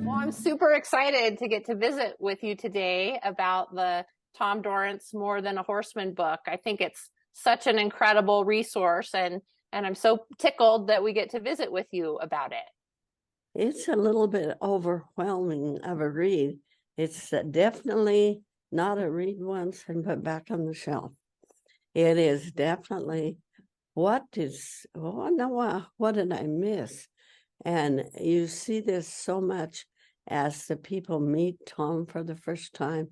Well, I'm super excited to get to visit with you today about the Tom Dorrance More Than a Horseman book. I think it's such an incredible resource, and I'm so tickled that we get to visit with you about it. It's a little bit overwhelming of a read. It's definitely not a read once and put back on the shelf. It is definitely what did I miss? And you see this so much as the people meet Tom for the first time.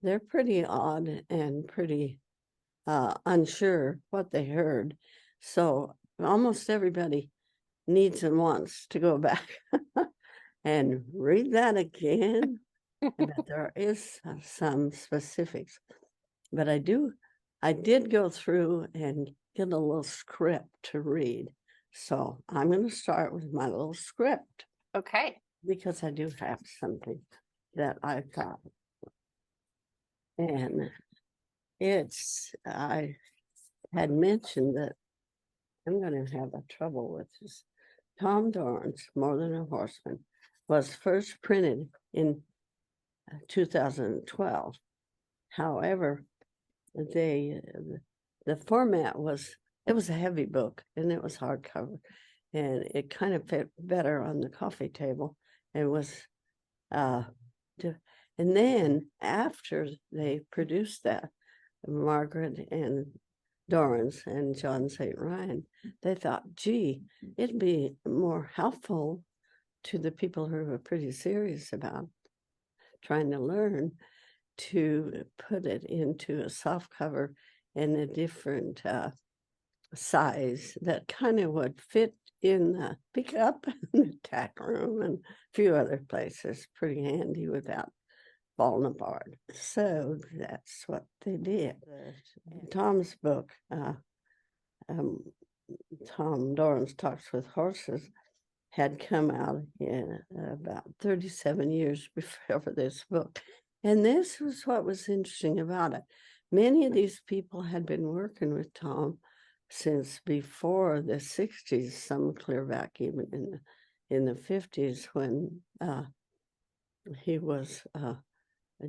They're pretty odd and pretty unsure what they heard. So almost everybody needs and wants to go back and read that again. But there is some specifics. But I did go through and get a little script to read. So I'm going to start with my little script. Okay. Because I do have something that I thought. And I had mentioned that I'm going to have a trouble with this. Tom Dorrance, More Than a Horseman, was first printed in 2012. However, the format was a heavy book, and it was hardcover, and it kind of fit better on the coffee table. And was and then after they produced that, Margaret and Dorrance and John St. Ryan, they thought, gee, it'd be more helpful to the people who are pretty serious about trying to learn to put it into a soft cover in a different size that kind of would fit in the pickup and the tack room and a few other places. Pretty handy without falling apart. So that's what they did. Tom's book, Tom Dorrance Talks with Horses, had come out in about 37 years before this book. And this was what was interesting about it. Many of these people had been working with Tom since before the 60s, some clear back even in the 50s when he was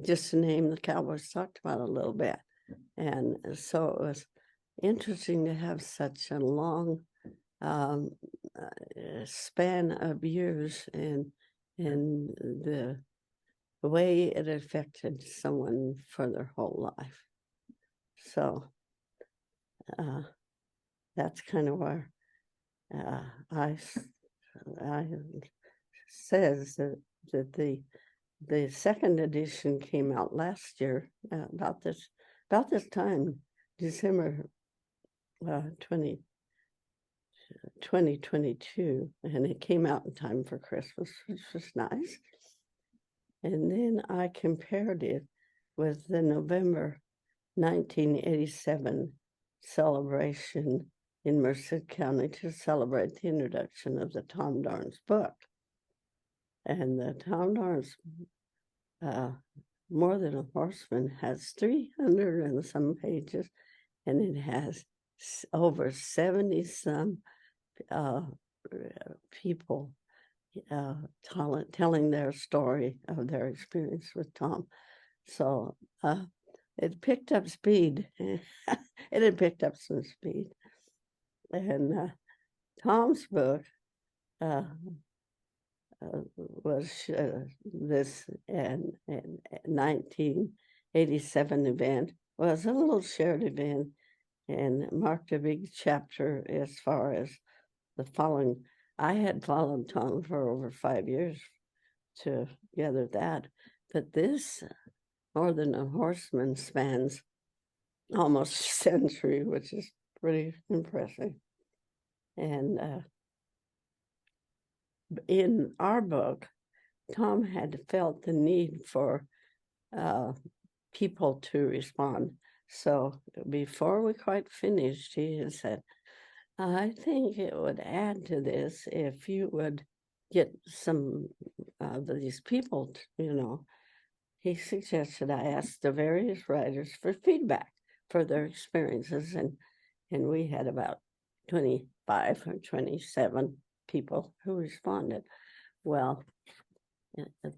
just a name the Cowboys talked about a little bit. And so it was interesting to have such a long span of years and the way it affected someone for their whole life. So that's kind of where I says that the second edition came out last year about this time, December 2022, and it came out in time for Christmas, which was nice. And then I compared it with the November 1987 celebration in Merced County to celebrate the introduction of the Tom Dorrance book. And the Tom Dorrance More Than a Horseman has 300 and some pages, and it has over 70 some people telling their story of their experience with Tom. So it picked up speed. It had picked up some speed. And Tom's book was this 1987 event, was a little shared event and marked a big chapter as far as the following. I had followed Tom for over 5 years to gather that, but this More Than a Horseman spans almost a century, which is pretty impressive. And in our book, Tom had felt the need for people to respond. So before we quite finished, he had said, I think it would add to this if you would get some of these people, he suggested I ask the various writers for feedback for their experiences. And we had about 25 or 27 people who responded. Well,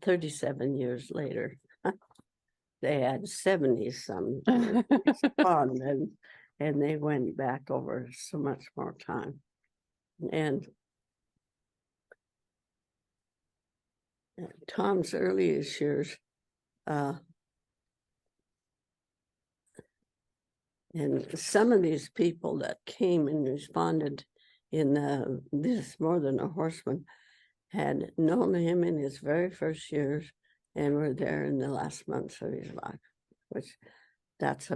37 years later, they had 70 some respond, and they went back over so much more time. And Tom's earliest years, and some of these people that came and responded in this More Than a Horseman had known him in his very first years and were there in the last months of his life, which that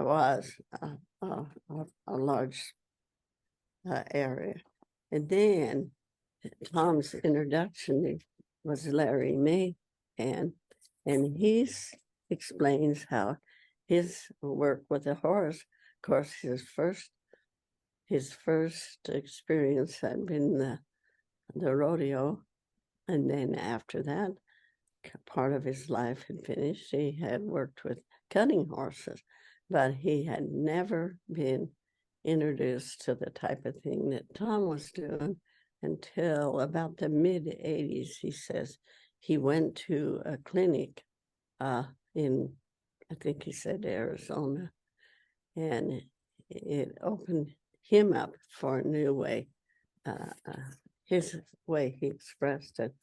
was a large area. And then Tom's introduction was Larry May, and he explains how his work with the horse, of course, his first experience had been the rodeo, and then after that, part of his life had finished. He had worked with cutting horses, but he had never been introduced to the type of thing that Tom was doing until about the mid-'80s. He says he went to a clinic in, I think he said, Arizona, and it opened him up for a new way, his way he expressed it,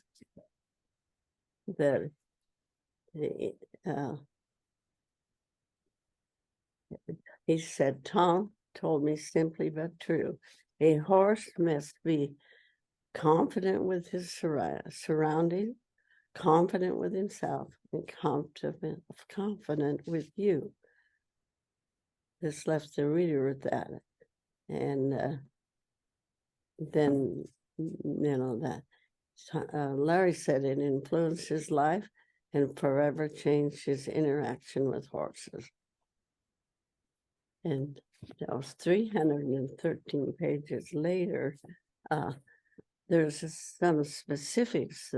that he said, Tom told me simply but true, a horse must be confident with his surroundings, confident with himself, and confident with you. This left the reader with that. And then, that Larry said it influenced his life and forever changed his interaction with horses. And that was 313 pages later. There's some specifics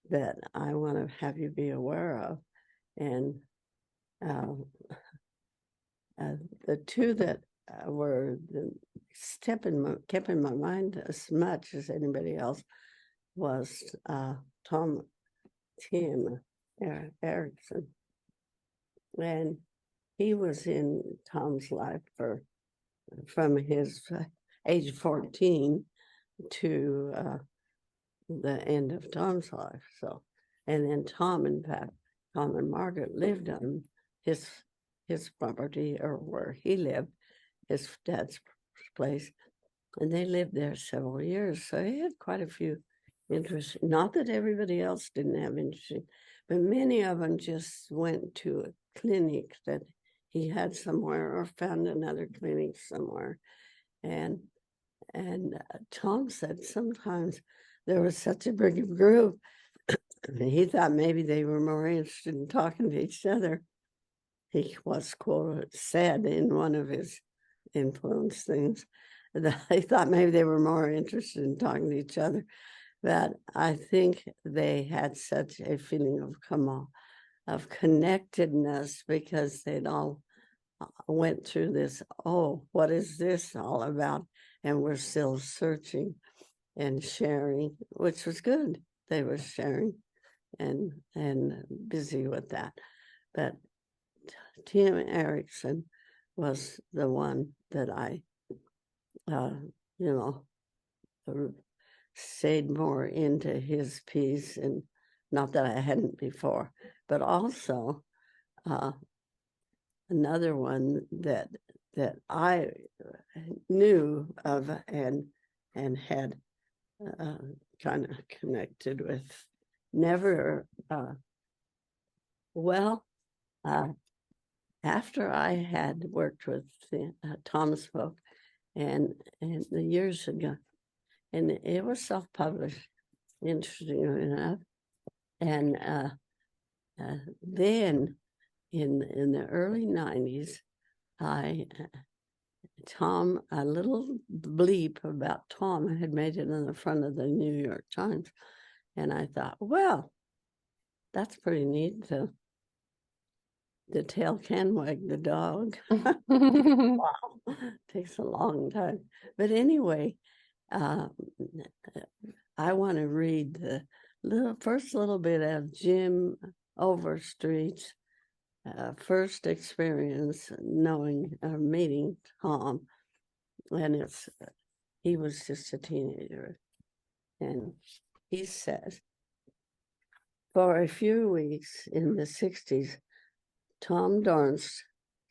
that I want to have you be aware of. And the two that were kept in my mind as much as anybody else was Tim Erickson. And he was in Tom's life from his age 14 to the end of Tom's life. So, and then Tom and Margaret lived on his property, or where he lived, his dad's place, and they lived there several years. So he had quite a few interests. Not that everybody else didn't have interesting, but many of them just went to a clinic that he had somewhere or found another clinic somewhere. And Tom said sometimes there was such a big group, he thought maybe they were more interested in talking to each other. He was quoted, said in one of his influence things, that he thought maybe they were more interested in talking to each other. But I think they had such a feeling of connectedness because they'd all went through this, what is this all about? And we're still searching and sharing, which was good. They were sharing and busy with that. But Tim Erickson was the one that I, stayed more into his piece, and not that I hadn't before, but also another one that I knew of and had kind of connected with. Never, after I had worked with Tom's book, and the years ago, and it was self-published, interesting enough, and then in the early 90s, a little bleep about Tom had made it on the front of the New York Times, and I thought, well, that's pretty neat. So the tail can wag the dog. Wow, takes a long time. But anyway, uh, I want to read the first little bit of Jim Overstreet's first experience knowing meeting Tom, and he was just a teenager, and he says, for a few weeks in the 60s, Tom Dorrance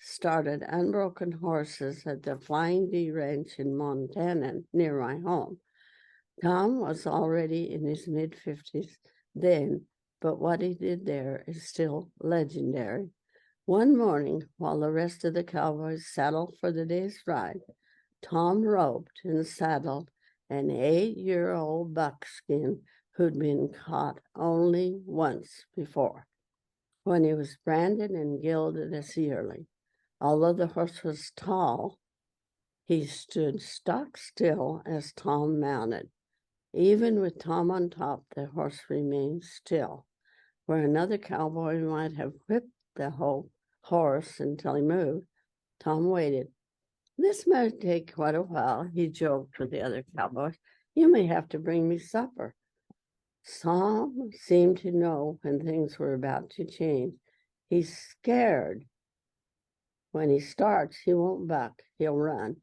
started Unbroken Horses at the Flying V Ranch in Montana near my home. Tom was already in his mid-50s then, but what he did there is still legendary. One morning, while the rest of the cowboys saddled for the day's ride, Tom roped and saddled an 8-year-old buckskin who'd been caught only once before, when he was branded and gilded as a yearling. Although the horse was tall, he stood stock still as Tom mounted. Even with Tom on top, the horse remained still. Where another cowboy might have whipped the whole horse until he moved, Tom waited. This might take quite a while, he joked with the other cowboys. You may have to bring me supper. Tom seemed to know when things were about to change. He's scared. When he starts, he won't buck, he'll run.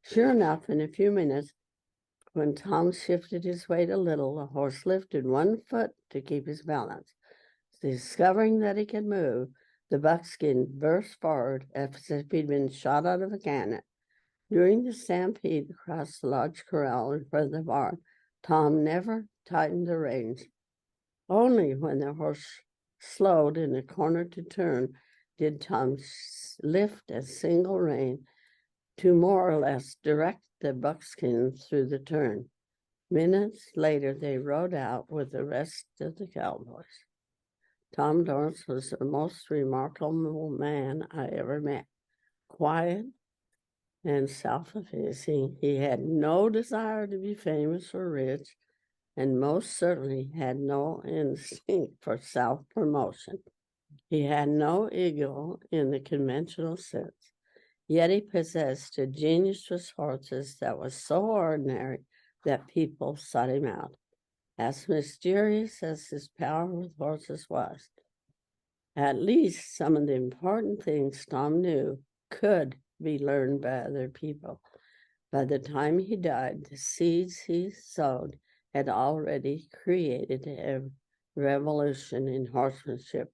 Sure enough, in a few minutes, when Tom shifted his weight a little, the horse lifted one foot to keep his balance. Discovering that he could move, the buckskin burst forward as if he'd been shot out of a cannon. During the stampede across the large corral in front of the barn, Tom never tightened the reins. Only when the horse slowed in a corner to turn did Tom lift a single rein to more or less direct the buckskin through the turn. Minutes later, they rode out with the rest of the cowboys. Tom Dorrance was the most remarkable man I ever met. Quiet and self-effacing, he had no desire to be famous or rich, and most certainly had no instinct for self-promotion. He had no ego in the conventional sense, yet he possessed a genius for horses that was so ordinary that people sought him out. As mysterious as his power with horses was, at least some of the important things Tom knew could be learned by other people. By the time he died, the seeds he sowed had already created a revolution in horsemanship,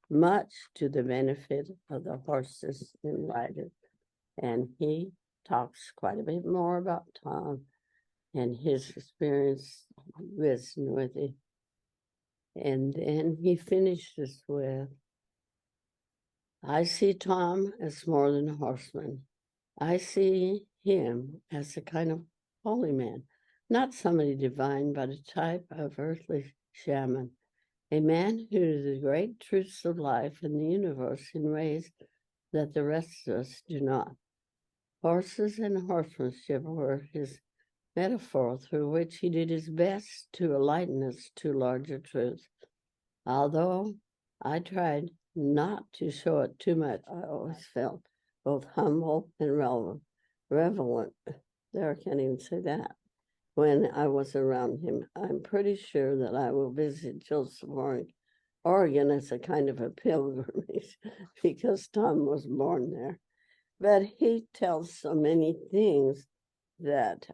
much to the benefit of the horses and riders. And he talks quite a bit more about Tom and his experience wisdom with it. And then he finishes with, I see Tom as more than a horseman. I see him as a kind of holy man, not somebody divine, but a type of earthly shaman, a man who knew the great truths of life and the universe in ways that the rest of us do not. Horses and horsemanship were his metaphor through which he did his best to enlighten us to larger truths. Although I tried not to show it too much, I always felt both humble and relevant. There, I can't even say that. When I was around him, I'm pretty sure that I will visit Joseph, Oregon as a kind of a pilgrimage because Tom was born there. But he tells so many things that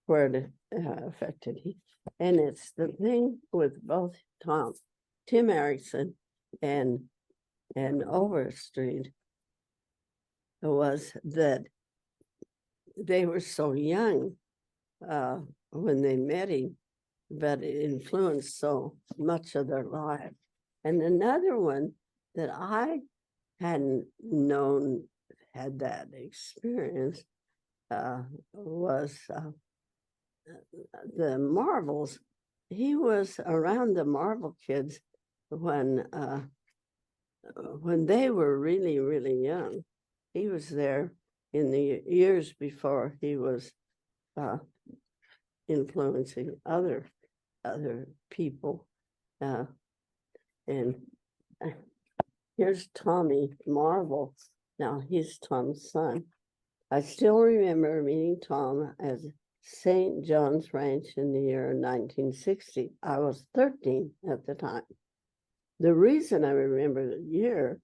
where it affected him. And it's the thing with both Tim Erickson and Overstreet was that they were so young when they met him, but it influenced so much of their life. And another one that I hadn't known had that experience was the Marvels. He was around the Marvel kids when they were really, really young. He was there in the years before he was influencing other people, and Here's Tommy Marvel. Now he's Tom's son. I still remember meeting Tom at St. John's Ranch in the year 1960. I was 13 at the time. The reason I remember the year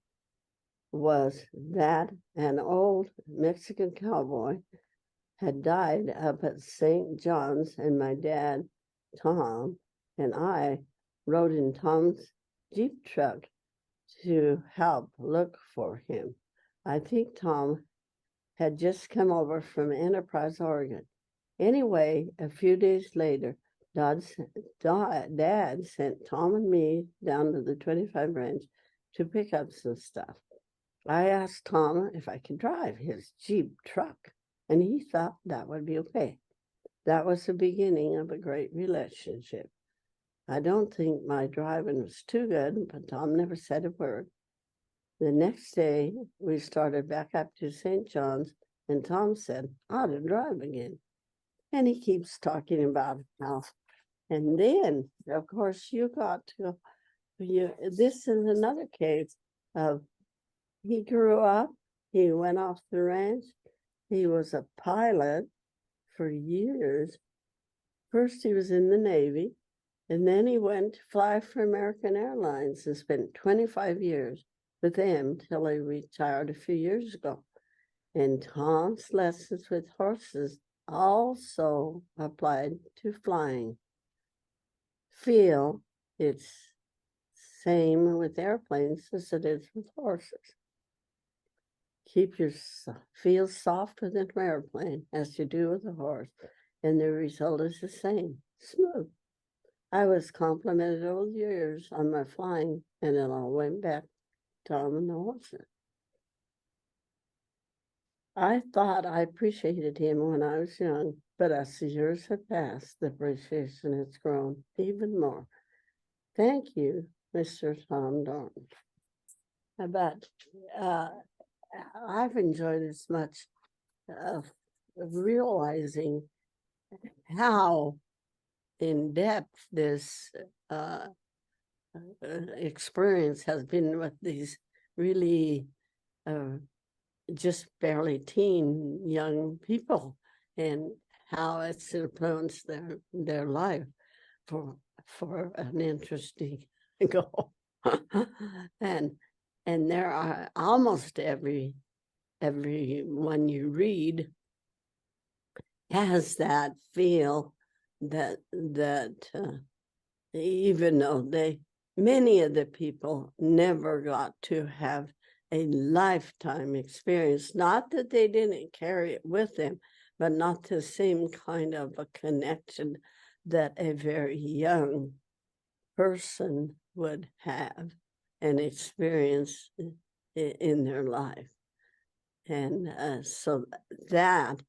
was that an old Mexican cowboy had died up at St. John's, and my dad, Tom, and I rode in Tom's Jeep truck to help look for him. I think Tom had just come over from Enterprise, Oregon. Anyway, a few days later, Dad sent Tom and me down to the 25 ranch to pick up some stuff. I asked Tom if I could drive his Jeep truck, and he thought that would be okay. That was the beginning of a great relationship. I don't think my driving was too good, but Tom never said a word. The next day, we started back up to St. John's, and Tom said, I ought to drive again. And he keeps talking about how. And then, of course, this is another case of he grew up, he went off the ranch, he was a pilot for years. First, he was in the Navy, and then he went to fly for American Airlines and spent 25 years with them till he retired a few years ago. And Tom's lessons with horses also applied to flying. Feel it's same with airplanes as it is with horses. Keep your feel softer than an airplane as you do with a horse, and the result is the same, smooth. I was complimented over the years on my flying, and it all went back to Tom and the horses. I thought I appreciated him when I was young, but as the years have passed, the appreciation has grown even more. Thank you, Mr. Tom Dorrance. But I've enjoyed as much of realizing how in depth this experience has been with these really just barely teen young people, and how it's influenced their life for an interesting goal. and there are almost every one you read has that feel that even though many of the people never got to have a lifetime experience, not that they didn't carry it with them, but not the same kind of a connection that a very young person would have an experience in their life. And so that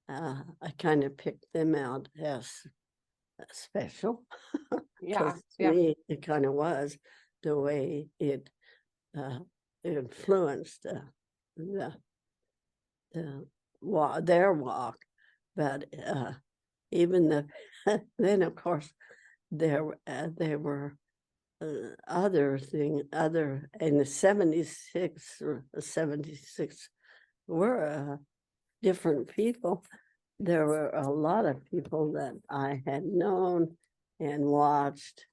I kind of picked them out as special. Yeah, To me, it kind of was the way it influenced their walk. But even then, of course, there were other in the 76 were different people. There were a lot of people that I had known and watched.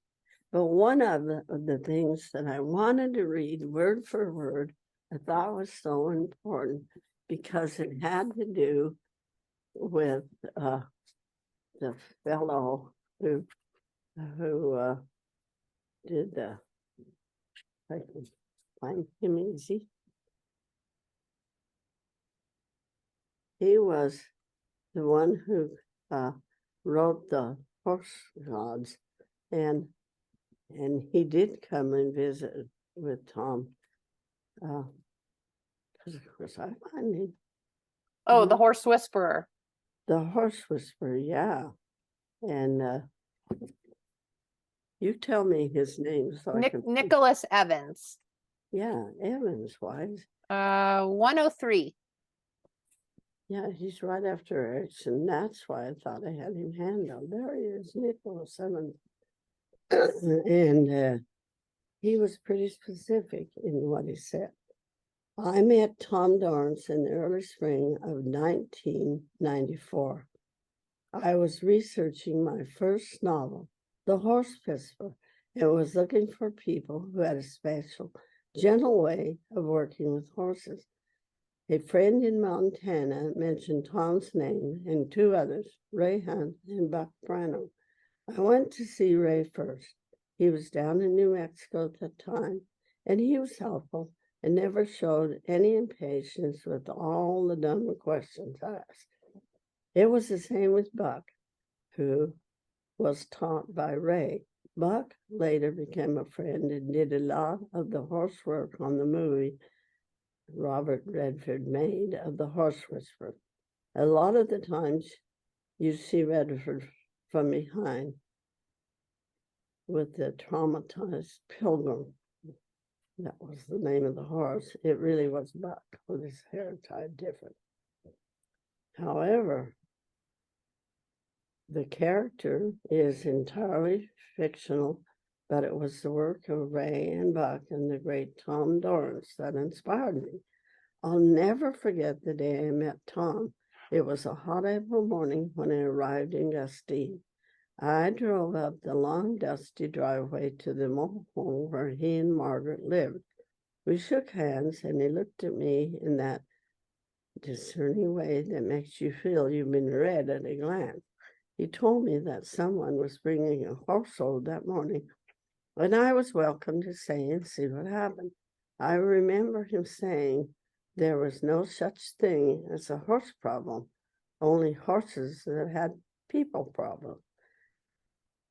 But one of the things that I wanted to read word for word, I thought was so important because it had to do with the fellow who did I can find him easy. He was the one who wrote the Horse Gods, and he did come and visit with Tom. Because of course I find him. Oh, the Horse Whisperer. The Horse Whisperer, yeah. And you tell me his name so I can. Nicholas Evans. Yeah, Evans wise. 103. Yeah, he's right after Erickson. That's why I thought I had him handled. There he is, Nicholas Evans. And He was pretty specific in what he said. I met Tom Dorrance in the early spring of 1994. I was researching my first novel, The Horse Whisperer, and was looking for people who had a special, gentle way of working with horses. A friend in Montana mentioned Tom's name and two others, Ray Hunt and Buck Branham. I went to see Ray first. He was down in New Mexico at the time, and he was helpful and never showed any impatience with all the dumb questions asked. It was the same with Buck, who was taught by Ray. Buck later became a friend and did a lot of the horse work on the movie Robert Redford made of The Horse Whisperer. A lot of the times you see Redford from behind with the traumatized pilgrim. That was the name of the horse. It really was Buck with his hair tied different. However, the character is entirely fictional, but it was the work of Ray and Buck and the great Tom Dorrance that inspired me. I'll never forget the day I met Tom. It was a hot April morning when I arrived in Gustine. I drove up the long, dusty driveway to the mobile home where he and Margaret lived. We shook hands, and he looked at me in that discerning way that makes you feel you've been read at a glance. He told me that someone was bringing a horse over that morning, and I was welcome to stay and see what happened. I remember him saying there was no such thing as a horse problem, only horses that had people problems.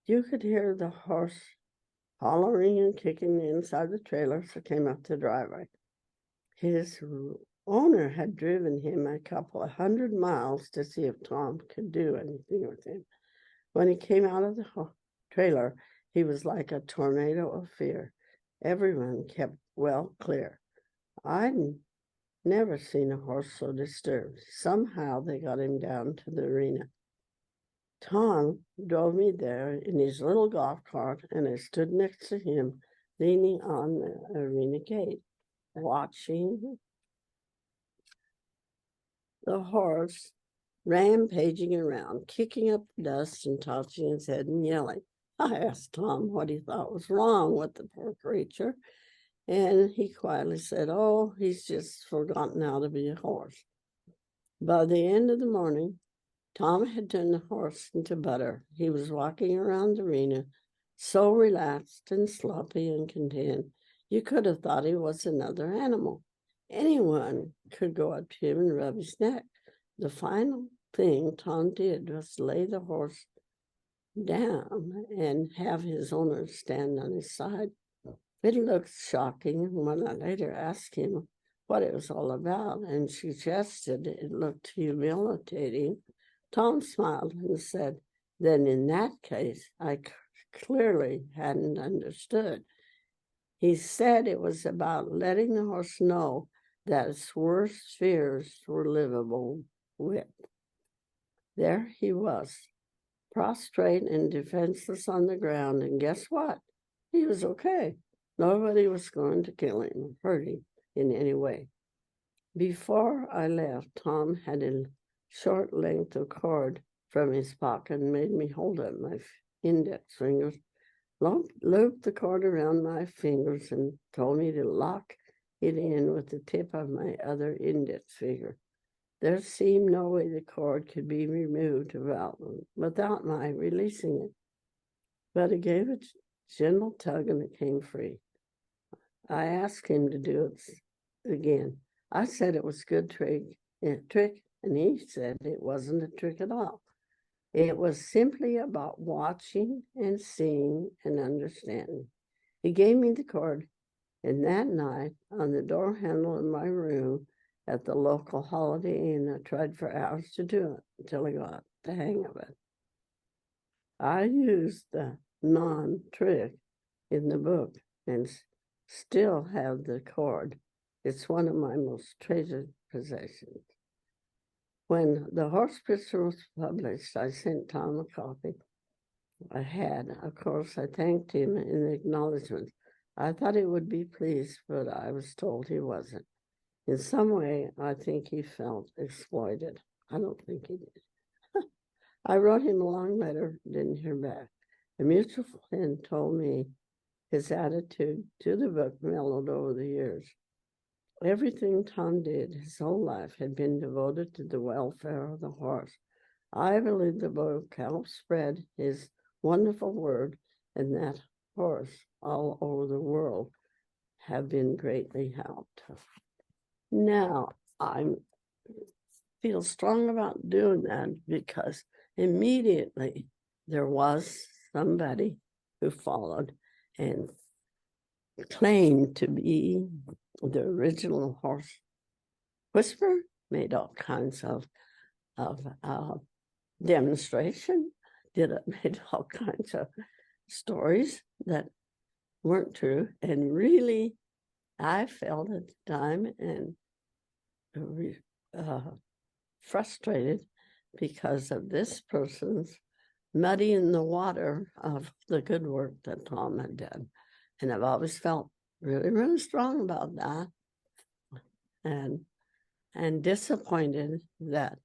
You could hear the horse hollering and kicking inside the trailer as it came up the driveway. His owner had driven him a couple of 100 miles to see if Tom could do anything with him. When he came out of the trailer, he was like a tornado of fear. Everyone kept well clear. I'd never seen a horse so disturbed. Somehow they got him down to the arena. Tom drove me there in his little golf cart, and I stood next to him, leaning on the arena gate, watching the horse rampaging around, kicking up the dust and tossing his head and yelling. I asked Tom what he thought was wrong with the poor creature, and he quietly said, "Oh, he's just forgotten how to be a horse." By the end of the morning, Tom had turned the horse into butter. He was walking around the arena, so relaxed and sloppy and content, you could have thought he was another animal. Anyone could go up to him and rub his neck. The final thing Tom did was lay the horse down and have his owner stand on his side. It looked shocking when I later asked him what it was all about and suggested it looked humiliating. Tom smiled and said, then in that case, I clearly hadn't understood. He said it was about letting the horse know that its worst fears were livable with. There he was, prostrate and defenseless on the ground, and guess what? He was okay. Nobody was going to kill him or hurt him in any way. Before I left, Tom had a short length of cord from his pocket and made me hold up my index fingers, looped the cord around my fingers, and told me to lock it in with the tip of my other index finger. There seemed no way the cord could be removed without my releasing it, but he gave it a gentle tug and it came free. I asked him to do it again. I said it was a good trick, and he said it wasn't a trick at all. It was simply about watching and seeing and understanding. He gave me the cord, and that night on the door handle in my room at the local Holiday Inn, I tried for hours to do it until I got the hang of it. I used the non-trick in the book and still have the cord. It's one of my most treasured possessions. When The Horse Whisperer was published, I sent Tom a copy. Of course, I thanked him in acknowledgement. I thought he would be pleased, but I was told he wasn't. In some way, I think he felt exploited. I don't think he did. I wrote him a long letter, didn't hear back. A mutual friend told me his attitude to the book mellowed over the years. Everything Tom did his whole life had been devoted to the welfare of the horse. I believe the book helped spread his wonderful word, and that horse all over the world have been greatly helped. Now, I feel strong about doing that because immediately there was somebody who followed and claimed to be the original horse whisperer, made all kinds of demonstration, made all kinds of stories that weren't true, and really I felt at the time and frustrated because of this person's muddying the water of the good work that Tom had done. And I've always felt really, really strong about that, and disappointed that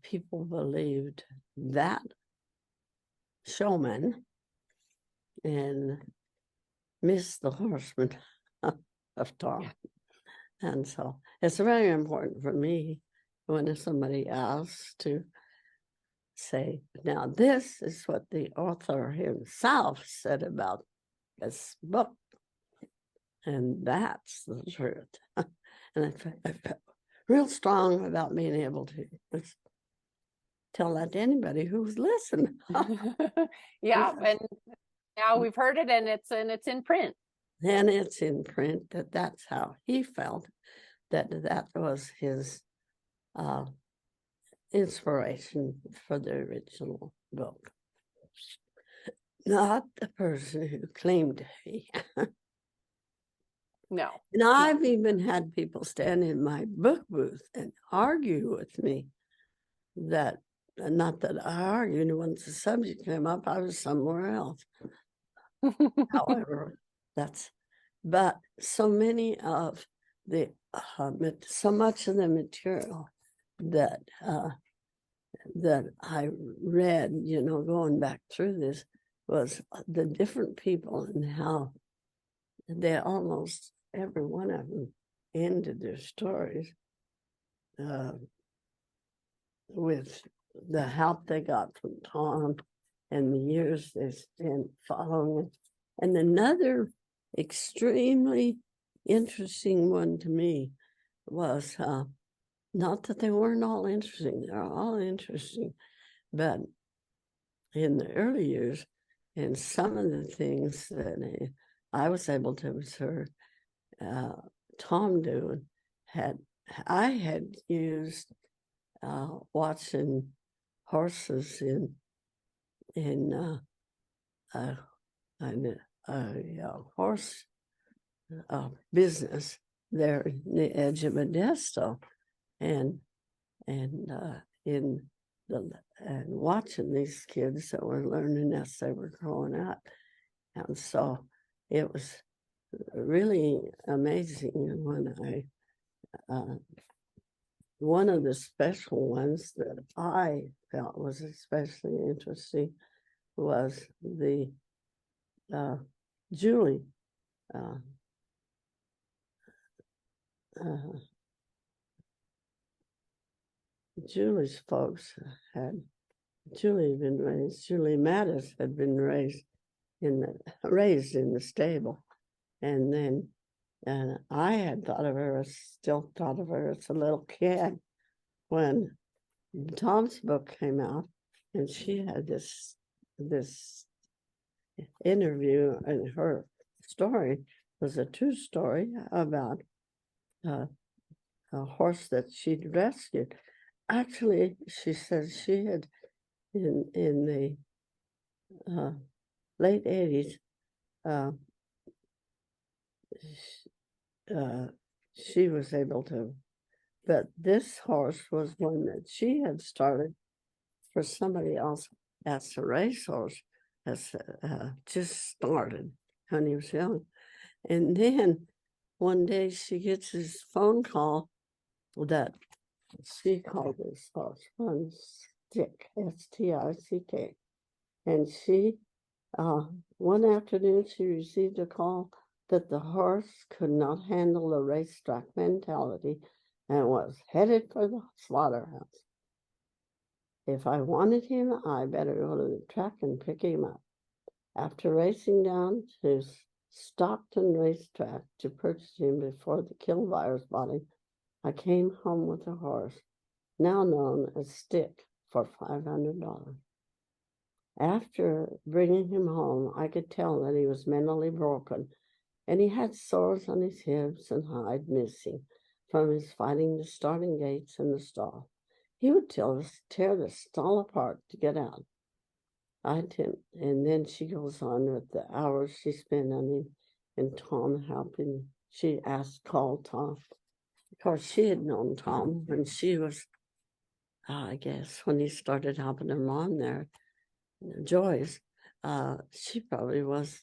people believed that showman and missed the horseman of Tom. Yeah. And so it's very important for me when somebody asks to say, now this is what the author himself said about this book. And that's the truth. And I felt real strong about being able to tell that to anybody who's listening. Yeah, and now we've heard it, and it's in print. And it's in print that's how he felt, that was his inspiration for the original book. Not the person who claimed to be. No. And I've even had people stand in my book booth and argue with me that, not that I argued, once the subject came up, I was somewhere else. However, but so many of the, so much of the material that I read, going back through this, was the different people and how they almost every one of them ended their stories with the help they got from Tom and the years they spent following it. And another extremely interesting one to me was not that they weren't all interesting, they're all interesting, but in the early years, and some of the things that I was able to observe Tom doing, I had used watching horses in a horse business there in the edge of Modesto, and watching these kids that were learning as they were growing up. And so it was really amazing. And when one of the special ones that I felt was especially interesting was the Julie. Julie's folks Julie Mattis had been raised in the stable, and then I had still thought of her as a little kid when Tom's book came out, and she had this interview, and her story was a true story about a horse that she'd rescued. Actually, she said she had in the late 80s, she was able to, but this horse was one that she had started for somebody else as a racehorse, just started. when he was young. And then one day she gets this phone call that she called this horse one Stick, Stick. And she, one afternoon, she received a call that the horse could not handle the racetrack mentality and was headed for the slaughterhouse. If I wanted him, I better go to the track and pick him up. After racing down to Stockton Racetrack to purchase him before the kill virus bought him, I came home with a horse, now known as Stick, for $500. After bringing him home, I could tell that he was mentally broken, and he had sores on his hips and hide missing from his fighting the starting gates in the stall. He would tear the stall apart to get out. And then she goes on with the hours she spent on him and Tom helping. She called Tom. Of course, she had known Tom when she was, I guess, when he started helping her mom there, Joyce. She probably was,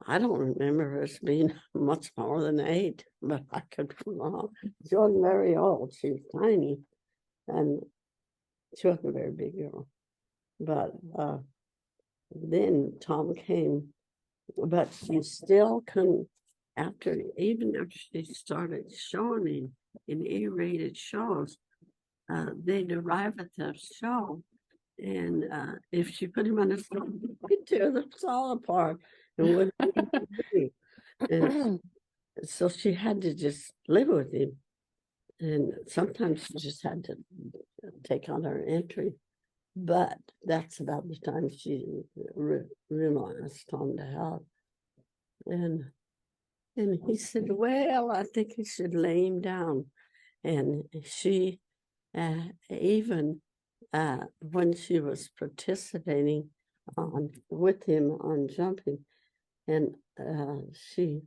I don't remember her as being much more than 8, but I could be wrong. She wasn't very old. She was tiny, and she wasn't a very big girl. But then Tom came, but she still couldn't, even after she started showing him in A-rated shows, they'd arrive at the show, and if she put him on the floor, he'd tear the stall apart and wouldn't be. And so she had to just live with him, and sometimes she just had to take on her entry. But that's about the time she realized Tom to help. And he said, well, I think he should lay him down. And she, even when she was participating with him on jumping, and she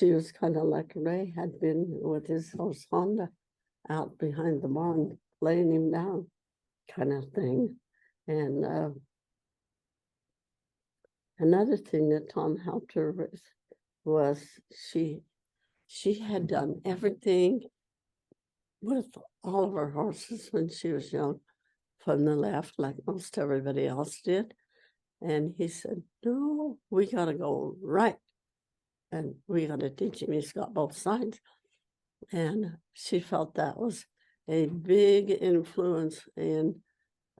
was kind of like Ray had been with his horse Honda out behind the barn, laying him down kind of thing. And another thing that Tom helped her with was she had done everything with all of her horses when she was young from the left, like most everybody else did. And he said, no, we got to go right. And we got to teach him. He's got both sides. And she felt that was a big influence in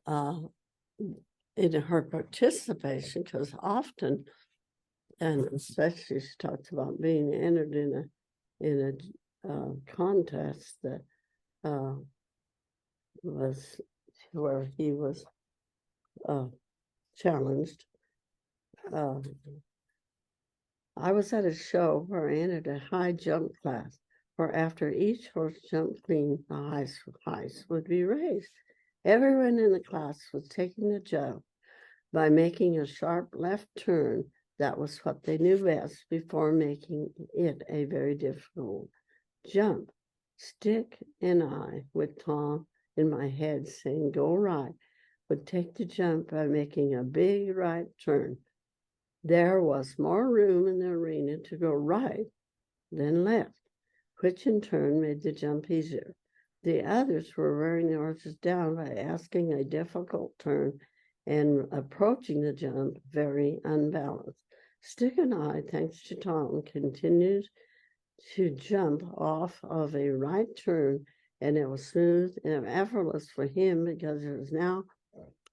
her participation, because often, and especially she talks about being entered in a contest that was where he was challenged. I was at a show where I entered a high jump class, where after each horse jumped clean, the highs would be raised. Everyone in the class was taking the jump by making a sharp left turn. That was what they knew best before making it a very difficult jump. Stick and I, with Tom in my head saying, go right, would take the jump by making a big right turn. There was more room in the arena to go right than left, which in turn made the jump easier. The others were wearing their horses down by asking a difficult turn and approaching the jump very unbalanced. Stick and I, thanks to Tom, continued to jump off of a right turn, and it was smooth and effortless for him because it was now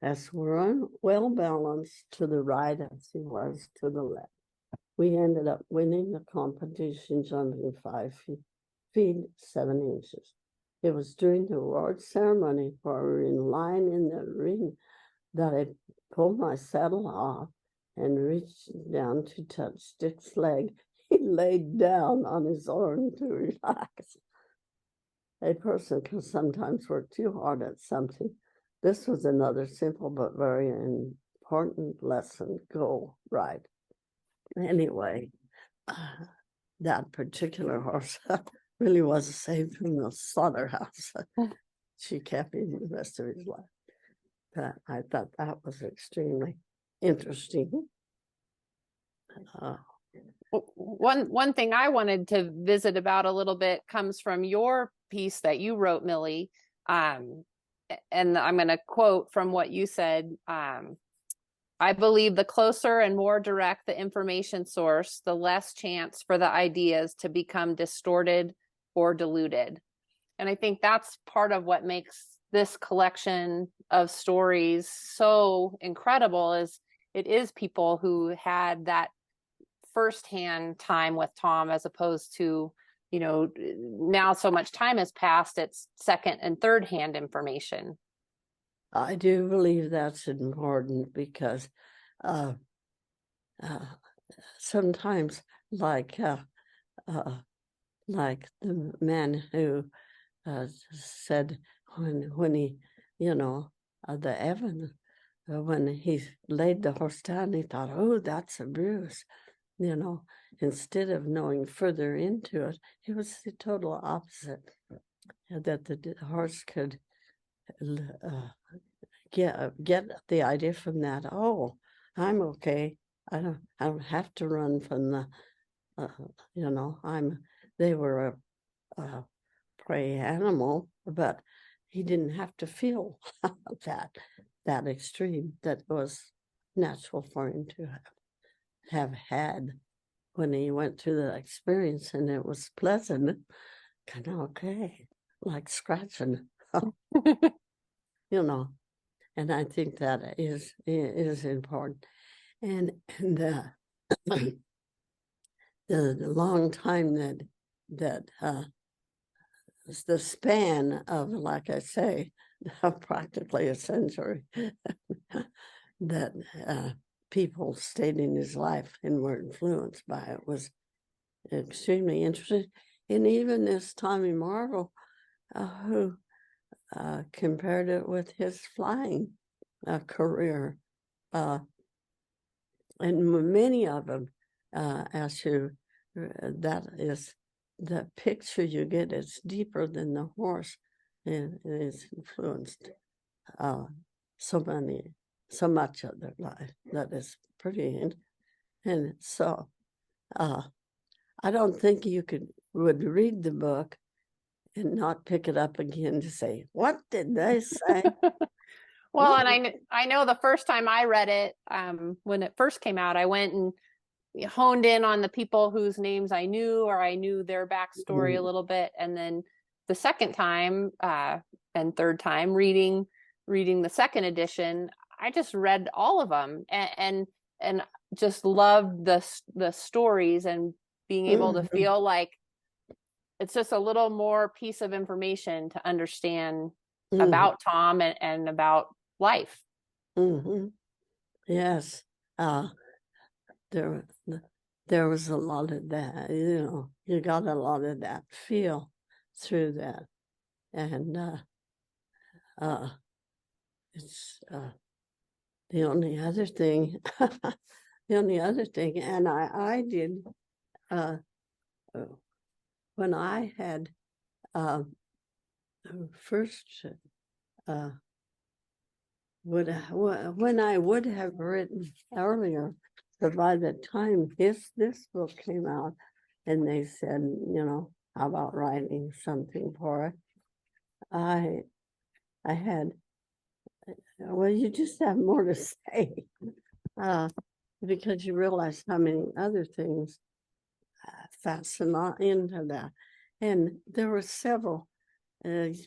as well balanced to the right as he was to the left. We ended up winning the competition, jumping 5 feet 7 inches. It was during the award ceremony where we were in line in the arena that I pulled my saddle off and reached down to touch Stick's leg. He laid down on his horn to relax. A person can sometimes work too hard at something. This was another simple but very important lesson. Go right. Anyway, that particular horse really was saved from the slaughterhouse. She kept him the rest of his life. But I thought that was extremely interesting. One thing I wanted to visit about a little bit comes from your piece that you wrote, Millie. And I'm going to quote from what you said. I believe the closer and more direct the information source, the less chance for the ideas to become distorted or diluted. And I think that's part of what makes this collection of stories so incredible, is it is people who had that firsthand time with Tom, as opposed to, now so much time has passed, it's second and third hand information. I do believe that's important because sometimes, like the man who said when he, the Evan, when he laid the horse down, he thought, oh, that's a bruise. Instead of knowing further into it, it was the total opposite. That the horse could get the idea from that. Oh, I'm okay. I don't have to run from the. They were a prey animal, but he didn't have to feel that extreme. That was natural for him to have had when he went through the experience, and it was pleasant, kind of okay, like scratching, and I think that is important. And the long time that the span of, like I say, practically a century that people stayed in his life and were influenced by it was extremely interesting. And even this Tommy Marvel, who compared it with his flying career, and many of them, as you, that is the picture you get is deeper than the horse, and it is influenced so much of their life. That is pretty, and so I don't think you would read the book and not pick it up again to say, what did they say? Well, and I know the first time I read it, when it first came out, I went and honed in on the people whose names I knew, or I knew their backstory a little bit. And then the second time and third time reading the second edition, I just read all of them and just loved the stories, and being able to feel like it's just a little more piece of information to understand about Tom and about life. Yes. There was a lot of that, you got a lot of that feel through that. And it's the only other thing, and I did, when I had first, when I would have written earlier, but by the time this book came out, and they said, how about writing something for it? I had, well, you just have more to say, because you realize how many other things fasten into that. And there were several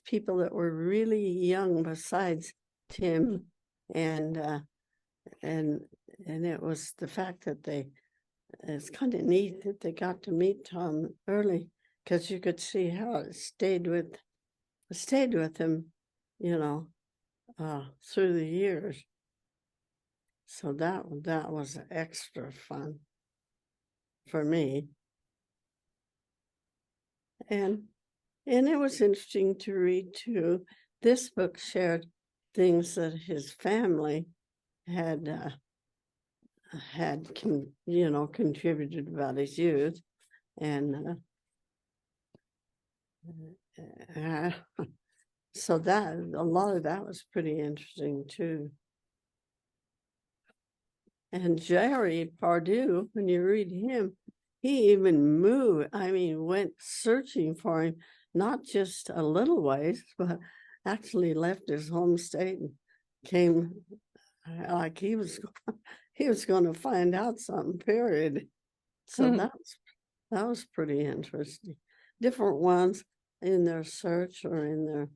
people that were really young besides Tim, and it was the fact that it's kind of neat that they got to meet Tom early, because you could see how it stayed with him, through the years. So that was extra fun for me. And it was interesting to read too. This book shared things that his family had contributed about his youth, and so that a lot of that was pretty interesting too. And Jerry Pardue, when you read him, he even moved, went searching for him, not just a little ways, but actually left his home state and came like he was going to find out something, period. So that was pretty interesting. Different ones in their search or in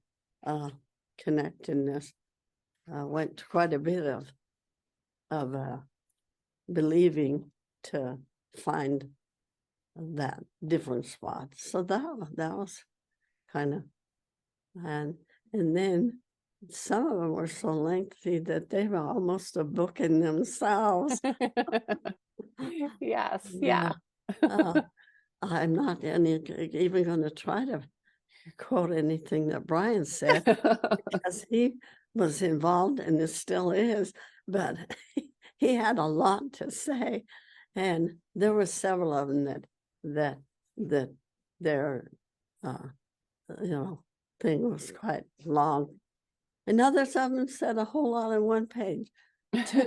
their connectedness went quite a bit of believing to find that different spot. So that was kind of, and then some of them were so lengthy that they were almost a book in themselves. Yes, yeah. I'm not even going to try to quote anything that Brian said because he was involved and still is, but he had a lot to say, and there were several of them that their thing was quite long, and others of them said a whole lot in one page too.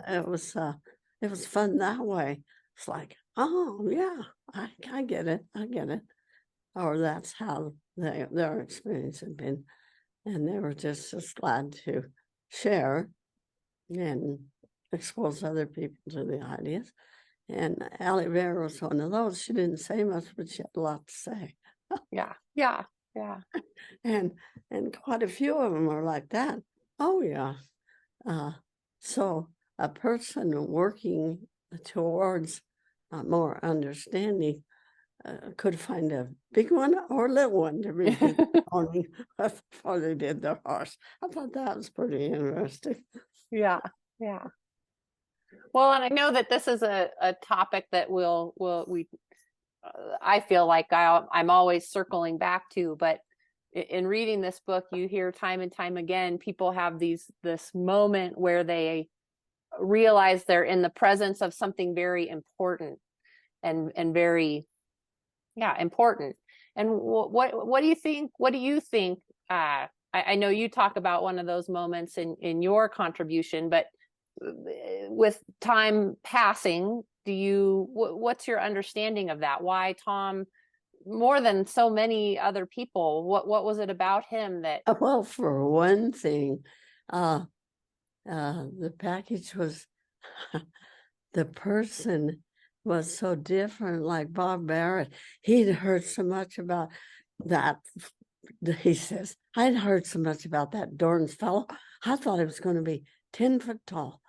It was fun that way. It's like, oh yeah, I get it, or that's how their experience had been, and they were just as glad to share and expose other people to the ideas. And Allie Bear was one of those. She didn't say much, but she had a lot to say. Yeah. And quite a few of them are like that. Oh yeah. So a person working towards more understanding could find a big one or a little one to read this morning before they did their horse. I thought that was pretty interesting. Yeah. Well, and I know that this is a topic that I feel like I'm always circling back to, but in reading this book, you hear time and time again, people have this moment where they realize they're in the presence of something very important and very, important. And what do you think? What do you think? I know you talk about one of those moments in your contribution, but with time passing, what's your understanding of that? Why Tom, more than so many other people, what was it about him that? Well, for one thing, the package was the person was so different. Like Bob Barrett, he'd heard so much about that. He says, I'd heard so much about that Dorrance fellow. I thought he was going to be 10 foot tall.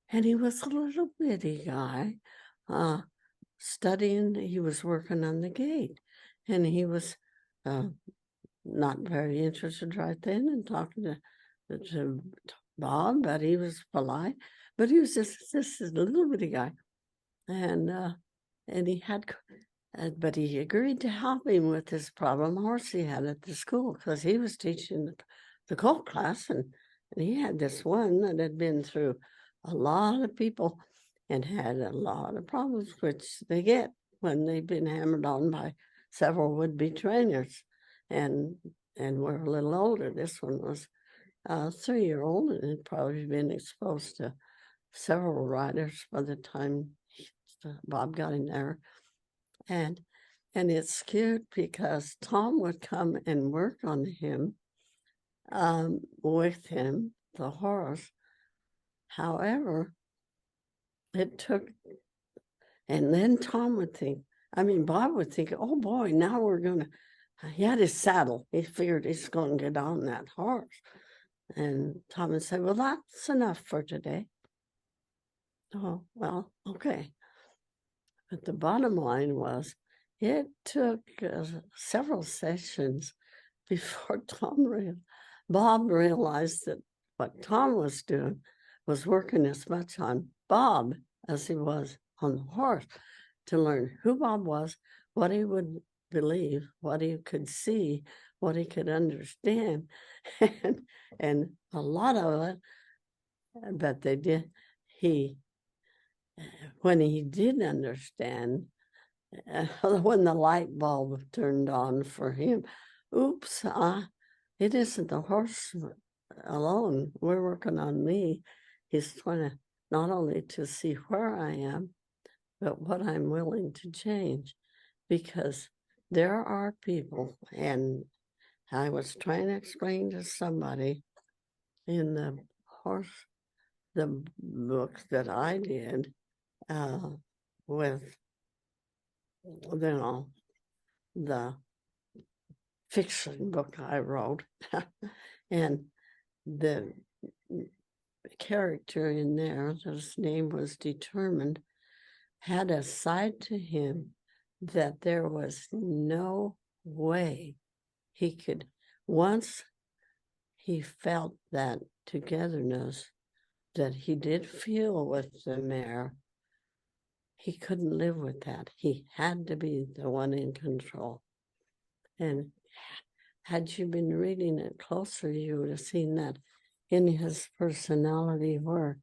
And he was a little bitty guy, studying. He was working on the gate, and he was not very interested right then in talking to Bob, but he was polite. But he was just this little bitty guy, and he had, but he agreed to help him with this problem horse he had at the school because he was teaching the colt class, and he had this one that had been through a lot of people and had a lot of problems, which they get when they've been hammered on by several would-be trainers, and we're a little older. This one was 3-year-old and had probably been exposed to several riders by the time Bob got in there. And it's cute because Tom would come and work on him, with him, the horse. However, it took, and then Tom would think, Bob would think, oh boy, now we're going to, he had his saddle. He figured he's going to get on that horse. And Tom would say, well, that's enough for today. Oh, well, okay. But the bottom line was, it took several sessions before Bob realized that what Tom was doing was working as much on Bob as he was on the horse to learn who Bob was, what he would believe, what he could see, what he could understand, and a lot of it. But they did. When he did understand, when the light bulb turned on for him, oops, it isn't the horse alone. We're working on me. He's trying to not only to see where I am, but what I'm willing to change, because there are people, and I was trying to explain to somebody in the books that I did with, the fiction book I wrote, and the character in there, his name was Determined, had a side to him that there was no way he could, once he felt that togetherness that he did feel with the mare, he couldn't live with that. He had to be the one in control. And had you been reading it closer, you would have seen that in his personality, where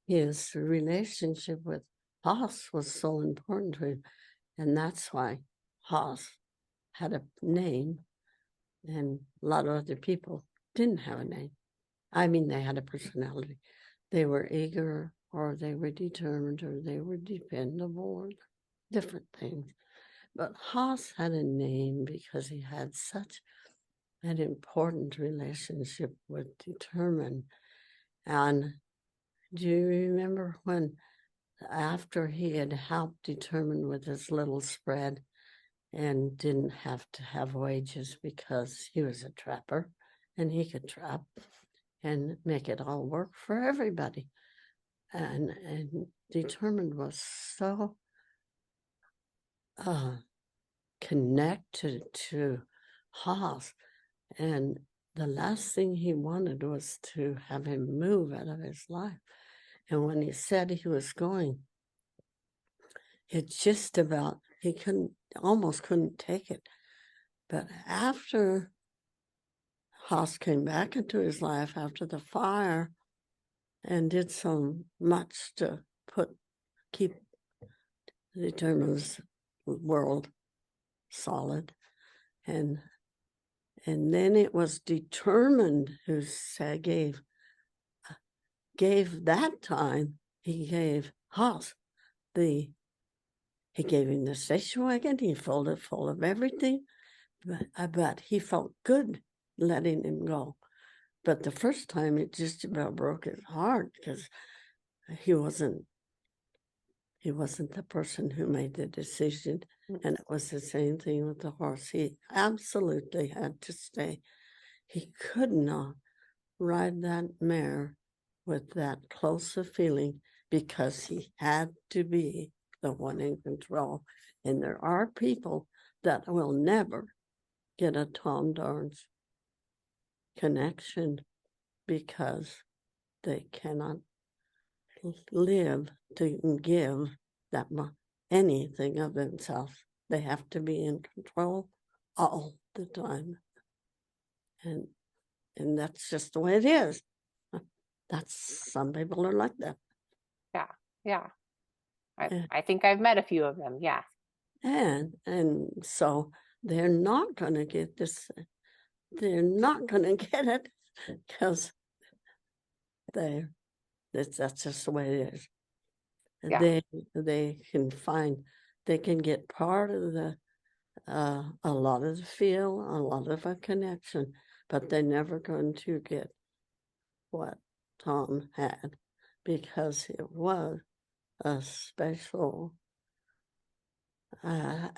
his relationship with Haas was so important to him. And that's why Haas had a name, and a lot of other people didn't have a name. I mean, they had a personality. They were eager, or they were determined, or they were dependable, or different things. But Haas had a name because he had such an important relationship with Determined. And do you remember when, after he had helped Determined with his little spread and didn't have to have wages because he was a trapper and he could trap and make it all work for everybody? And Determined was so connected to Haas, and the last thing he wanted was to have him move out of his life. And when he said he was going, it just about, he almost couldn't take it. But after Haas came back into his life after the fire and did so much to keep Determined's world solid, and then it was Determined who gave that time. He gave Haas he gave him the station wagon. He filled it full of everything, but he felt good letting him go. But the first time, it just about broke his heart, because he wasn't the person who made the decision. And it was the same thing with the horse. He absolutely had to stay. He could not ride that mare with that close a feeling, because he had to be the one in control. And there are people that will never get a Tom Dorrance connection because they cannot live to give that anything of themselves. They have to be in control all the time. And that's just the way it is. Some people are like that. Yeah. I think I've met a few of them. Yeah. And so they're not going to get this. They're not going to get it, because that's just the way it is. Yeah. They can get part of a lot of the feel, a lot of a connection, but they're never going to get what Tom had, because it was a special, when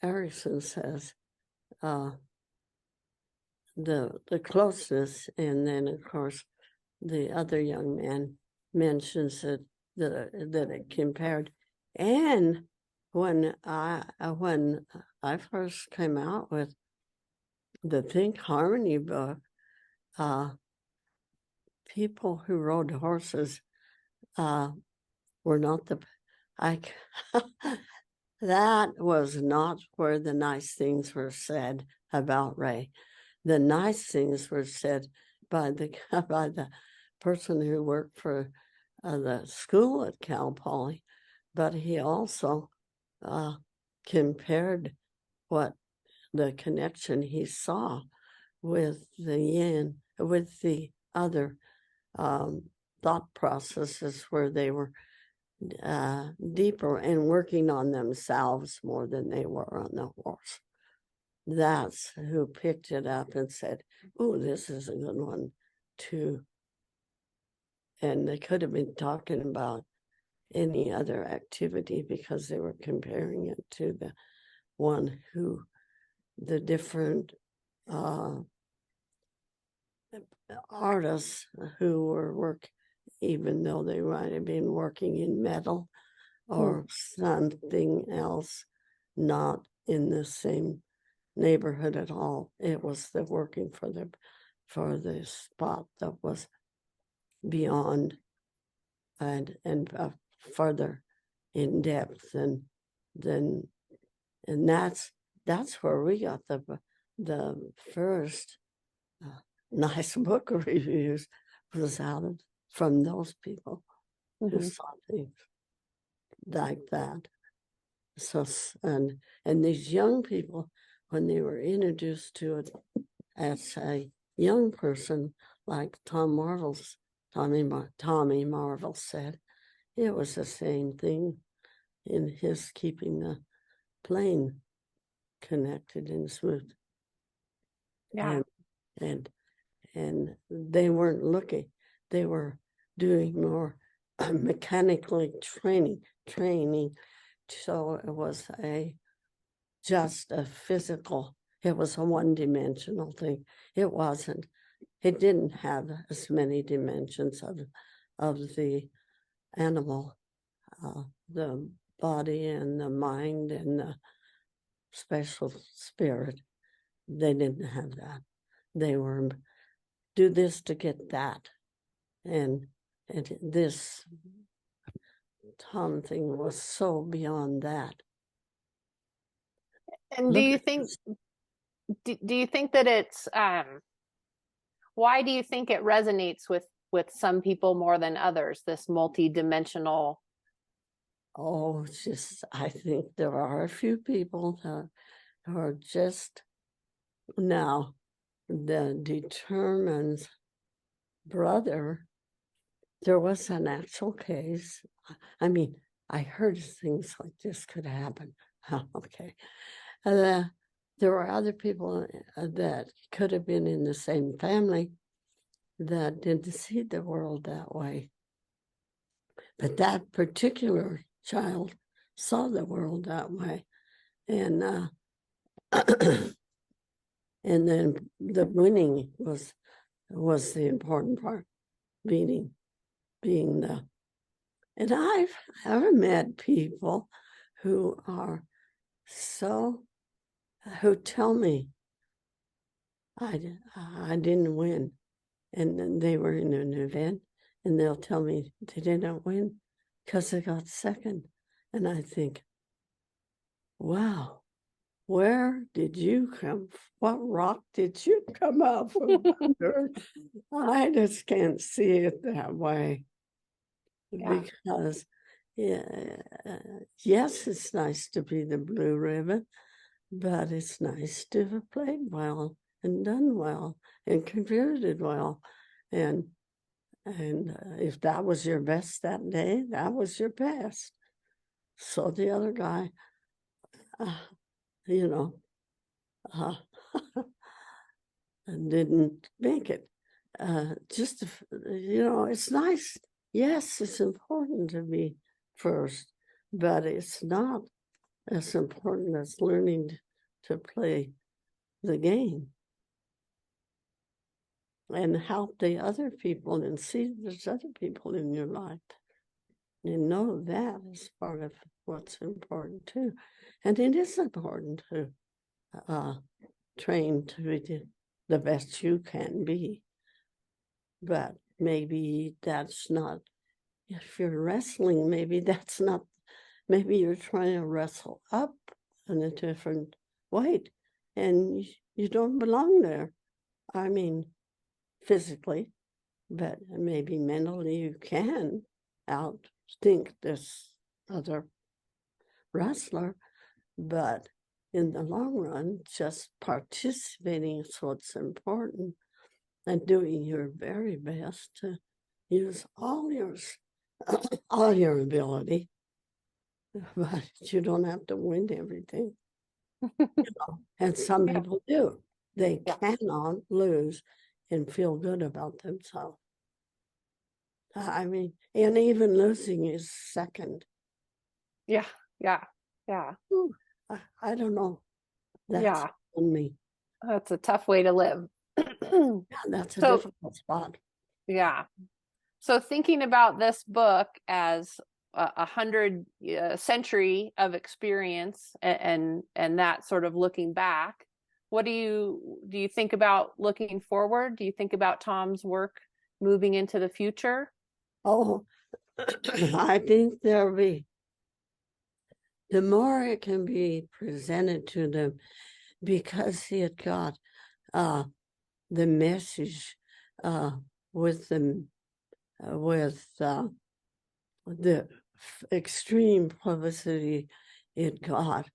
Erickson says the closeness, and then of course the other young man mentions that it compared. And when I first came out with the Think Harmony book, people who rode horses were not that was not where the nice things were said about Ray. The nice things were said by the person who worked for the school at Cal Poly, but he also compared what the connection he saw with the yin, with the other thought processes where they were deeper and working on themselves more than they were on the horse. That's who picked it up and said, oh, this is a good one too. And they could have been talking about any other activity because they were comparing it to the one who, the different artists who were even though they might have been working in metal or something else, not in the same neighborhood at all. It was the working for the spot that was beyond and further in depth and that's where we got the first nice book reviews was out from those people who saw things like that. So and these young people, when they were introduced to it as a young person, like Tommy Marvel said, it was the same thing in his keeping the plane connected and smooth. Yeah. And they weren't looking, they were doing more mechanically training. So it was just a physical, it was a one-dimensional thing. It didn't have as many dimensions of the animal, the body and the mind and the special spirit. They didn't have that. They were do this to get that. And this Tom thing was so beyond that. And do you think that it's why do you think it resonates with some people more than others, this multi-dimensional? Oh, it's just, I think there are a few people that are just now the determined brother. There was an actual case. I mean, I heard things like this could happen. Okay. There were other people that could have been in the same family that didn't see the world that way. But that particular child saw the world that way. And and then the winning was the important part, being the, and I've met people who who tell me I didn't win, and then they were in an event and they'll tell me they didn't win because they got second. And I think, wow, where did you come from? What rock did you come out from? I just can't see it that way. Yeah. Because yes, it's nice to be the blue ribbon, but it's nice to have played well and done well and contributed well. And if that was your best that day, that was your best. So the other guy, didn't make it. It's nice. Yes, it's important to be first, but it's not as important as learning to play the game and help the other people and see there's other people in your life. You know that is part of what's important too. And it is important to train to be the best you can be. But maybe that's not, if you're wrestling, maybe that's not, maybe you're trying to wrestle up in a different weight and you don't belong there. I mean, physically, but maybe mentally you can outthink this other wrestler, but in the long run, just participating is what's important, and doing your very best to use all all your ability, but you don't have to win everything. And some Yeah. people do. They Yeah. cannot lose and feel good about themselves. I mean, and even losing is second. Yeah. Yeah. Yeah. Ooh, I don't know. That's Yeah. on me. That's a tough way to live. Yeah, that's a So, difficult spot. yeah. So thinking about this book as a 100 century of experience and that sort of looking back, what do you think about looking forward? Do you think about Tom's work moving into the future? Oh, I think there'll be, the more it can be presented to them, because it got the message with them with the extreme publicity it got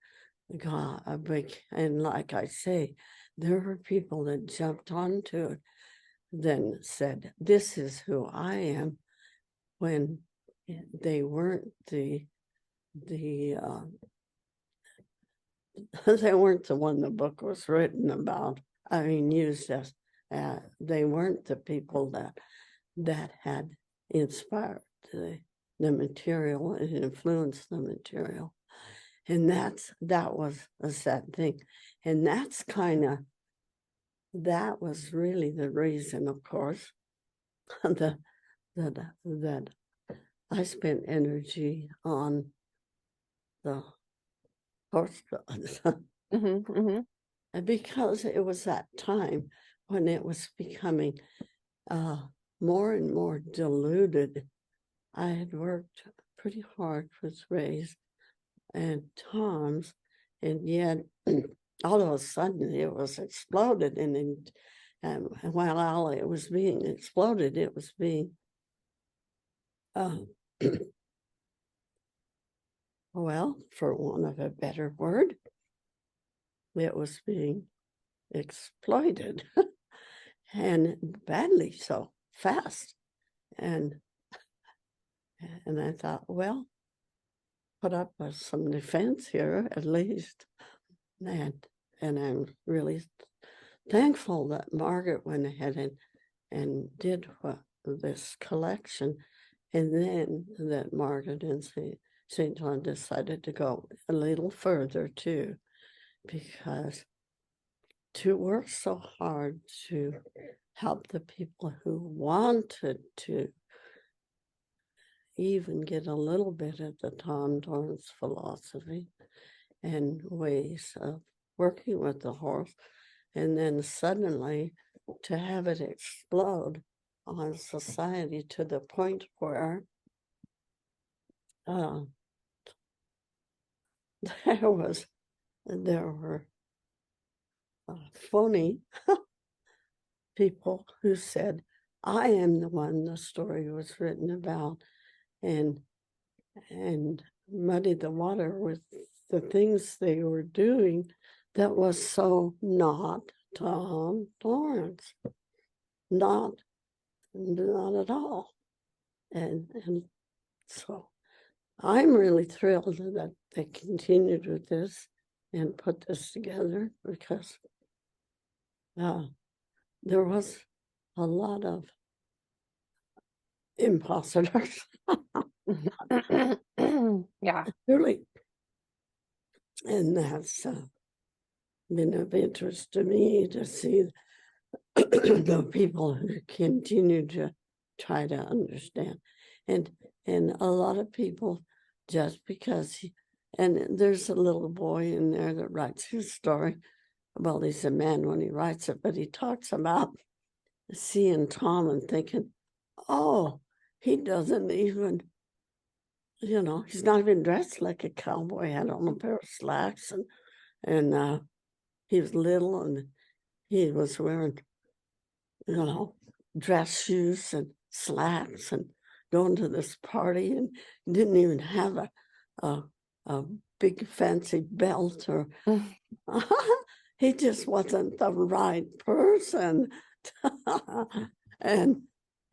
a big, and like I say, there were people that jumped onto it, then said, "This is who I am," when they weren't the they weren't the one the book was written about. I mean, used as they weren't the people that had inspired the material and influenced the material. And that was a sad thing. And that was really the reason, of course, that I spent energy on the horse gods. Because it was that time when it was becoming more and more diluted. I had worked pretty hard with Ray's and Tom's, and yet all of a sudden it was exploded, and while all it was being exploded, it was being well, for want of a better word, it was being exploited and badly so fast. And I thought, well, put up with some defense here at least. And I'm really thankful that Margaret went ahead and did this collection, and then that Margaret and St. John decided to go a little further too, because to work so hard to help the people who wanted to even get a little bit of the Tom Dorrance philosophy and ways of working with the horse, and then suddenly to have it explode on society to the point where there were phony people who said, "I am the one the story was written about," and muddied the water with the things they were doing that was so not Tom Dorrance, not at all. And so I'm really thrilled that they continued with this and put this together, because there was a lot of imposters. Yeah. Really. And that's been of interest to me to see the people who continue to try to understand. And a lot of people, just because and there's a little boy in there that writes his story. Well, he's a man when he writes it, but he talks about seeing Tom and thinking, oh, he doesn't even, he's not even dressed like a cowboy. He had on a pair of slacks, and he was little, and he was wearing, dress shoes and slacks and going to this party, and didn't even have a big fancy belt, or he just wasn't the right person. and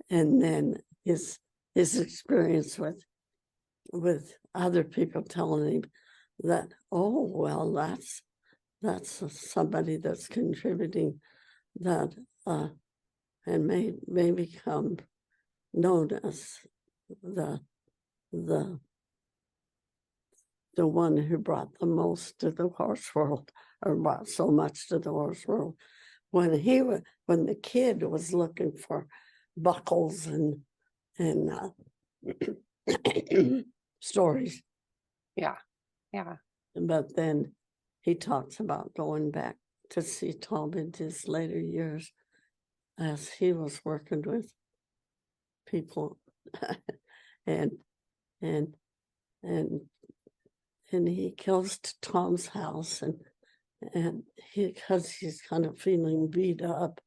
then his experience with other people telling him that, oh well, that's somebody that's contributing, that and may become known as the one who brought the most to the horse world, or brought so much to the horse world. When the kid was looking for buckles and stories. Yeah. But then he talks about going back to see Tom in his later years, as he was working with people and he goes to Tom's house, and because he's kind of feeling beat up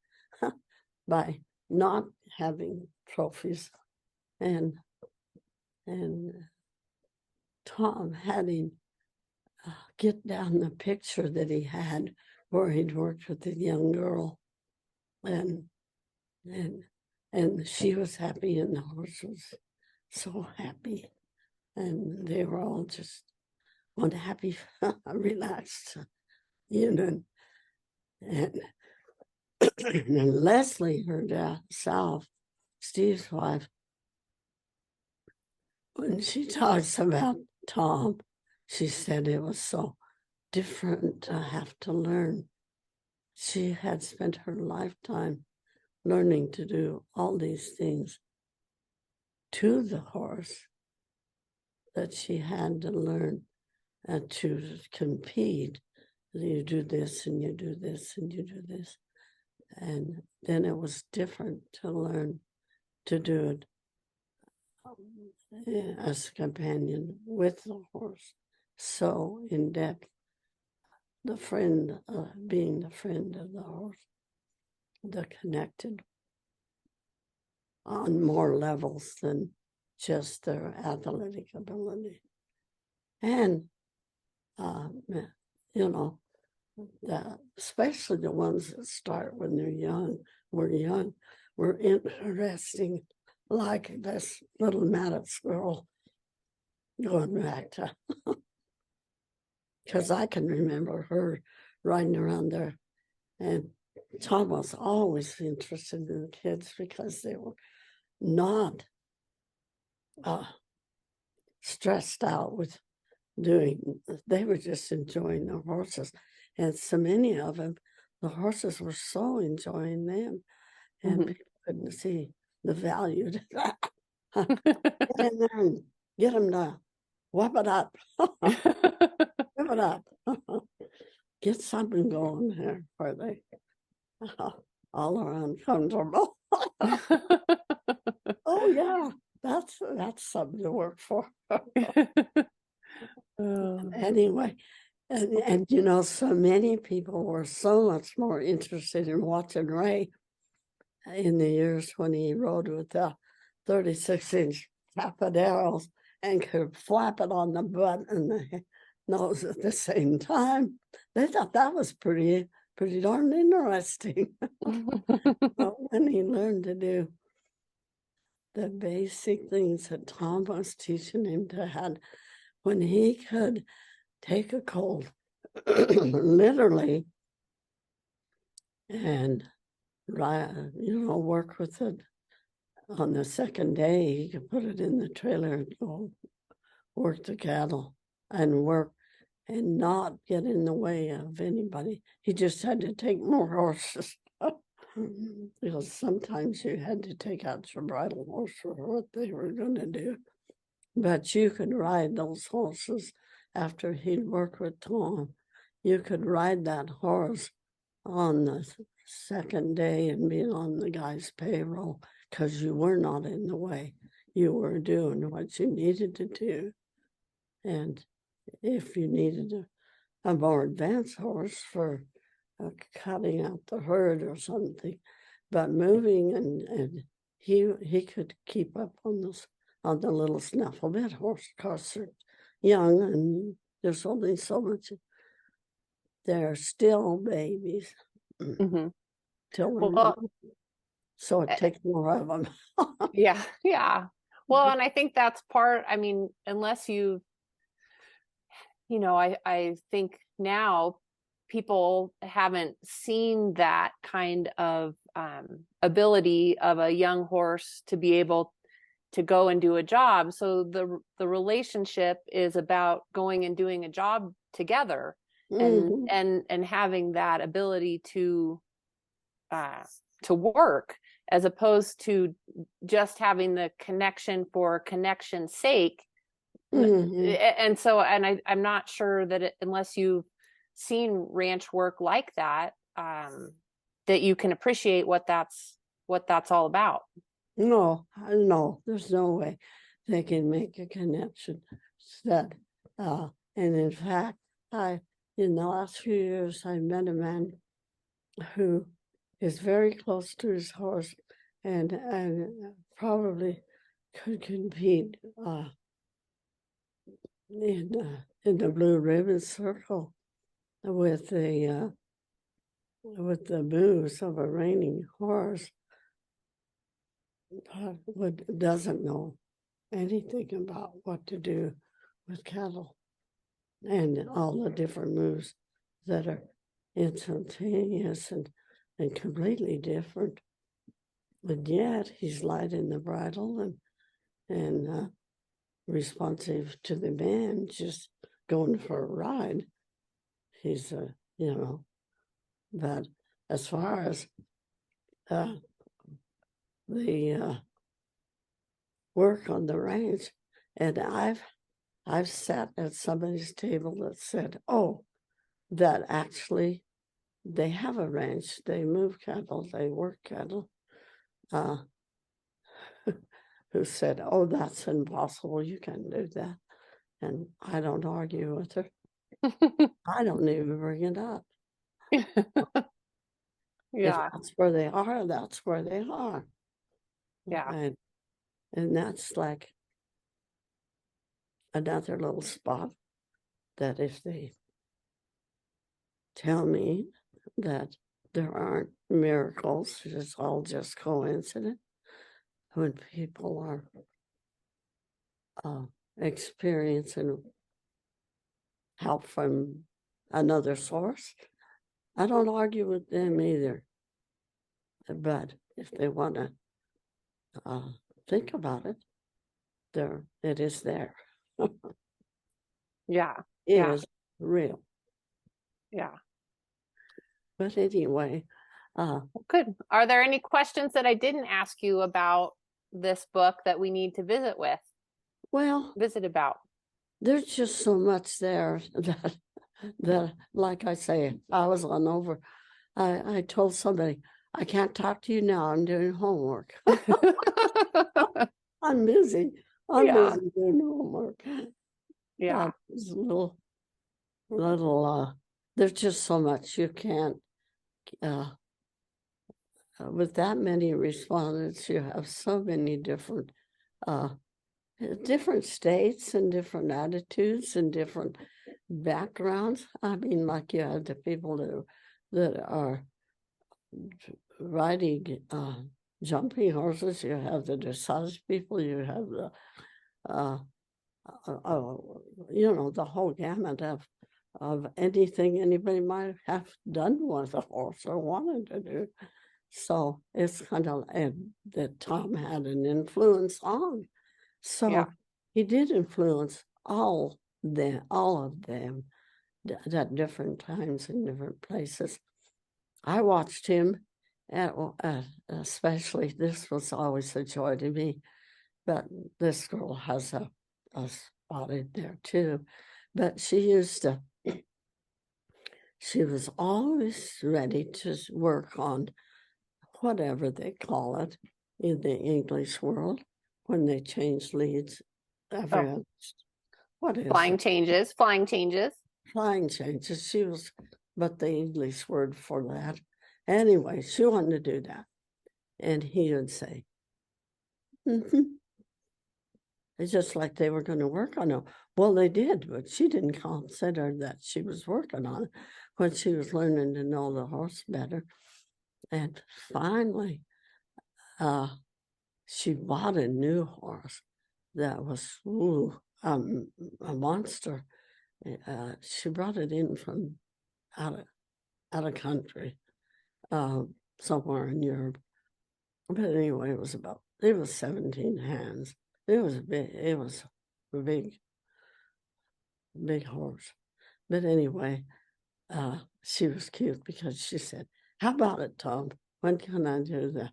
by not having trophies, and Tom had him get down the picture that he had where he'd worked with a young girl, and she was happy, and the horse was so happy, and they were all just unhappy, relaxed, and Leslie, her Sal, Steve's wife, when she talks about Tom, she said it was so different to have to learn. She had spent her lifetime learning to do all these things to the horse, that she had to learn to compete. You do this, and you do this, and you do this. And then it was different to learn to do it as a companion with the horse, so in depth. The friend, being the friend of the horse, the connected on more levels than just their athletic ability. And, especially the ones that start when they're young, were interesting, like this little Maddox girl, going back to, because I can remember her riding around there, and Tom was always interested in the kids because they were not stressed out with they were just enjoying the horses. And so many of them, the horses were so enjoying them, and people couldn't see the value to that. Get in there and get them to whip it up. Whip it up. Get something going there where they all are uncomfortable. Oh yeah, that's something to work for. Anyway, and so many people were so much more interested in watching Ray in the years when he rode with the 36-inch tapaderos and could flap it on the butt and the nose at the same time. They thought that was pretty darn interesting. But when he learned to do the basic things that Tom was teaching him to have, when he could take a colt, literally, and work with it on the second day, he could put it in the trailer and go work the cattle and work and not get in the way of anybody. He just had to take more horses. Because sometimes you had to take out your bridle horse for what they were going to do. But you could ride those horses after he'd worked with Tom. You could ride that horse on the second day and be on the guy's payroll because you were not in the way. You were doing what you needed to do. And if you needed a more advanced horse for cutting out the herd or something, but moving, and he could keep up on the little snuffle bit horse, because they're young and there's only so much. They're still babies. Mm-hmm. Till Well, so it takes more of them. yeah, yeah. Well, and I think that's part, I mean, unless I think now people haven't seen that kind of ability of a young horse to be able to go and do a job. So the relationship is about going and doing a job together, and Mhm. and having that ability to work, as opposed to just having the connection for connection's sake. Mhm. And so, I'm not sure that unless you've seen ranch work like that, that you can appreciate what that's all about. No, no, there's no way they can make a connection. That, and in fact, in the last few years, I met a man who is very close to his horse, and probably could compete in the Blue Ribbon Circle with the moves of a reining horse, but doesn't know anything about what to do with cattle and all the different moves that are instantaneous and completely different. But yet he's light in the bridle and responsive to the man, just going for a ride. He's but as far as the work on the range, and I've sat at somebody's table that said, "Oh, that actually they have a ranch, they move cattle, they work cattle." Who said, "Oh, that's impossible. You can't do that." And I don't argue with her. I don't even bring it up. If Yeah, that's where they are, that's where they are. yeah, And that's like another little spot that if they tell me that there aren't miracles, it's all just coincidence, when people are experiencing help from another source, I don't argue with them either. But if they want to think about it, it is there. yeah, It yeah, is real. yeah. But anyway, Good. Are there any questions that I didn't ask you about this book that we need to well, visit about? there's just so much there that like I say, I was on over. I told somebody, I can't talk to you now. I'm doing homework. I'm busy. I'm Yeah, busy doing homework. yeah, It's a little, there's just so much you can't, with that many respondents, you have so many uh, different states and different attitudes and different backgrounds. I mean, like you have the people that are riding jumping horses, you have the dressage people, you have the uh, the whole gamut of anything anybody might have done with a horse or wanted to do. So it's kind of that Tom had an influence on. yeah, So he did influence all of them at different times in different places. I watched him, especially, this was always a joy to me, but this girl has a spot in there too. But she was always ready to work on whatever they call it in the English world when they change leads. oh, What is flying it? changes. Flying changes. She was, but the English word for that. Anyway, she wanted to do that. And he would say, mm-hmm. It's just like they were going to work on it. Well, they did, but she didn't consider that she was working on it when she was learning to know the horse better. And finally, she bought a new horse that was a monster. She brought it in from out of country, somewhere in Europe. But anyway, it was 17 hands. It was a big horse. But anyway, she was cute because she said, "How about it, Tom? When can I do that?"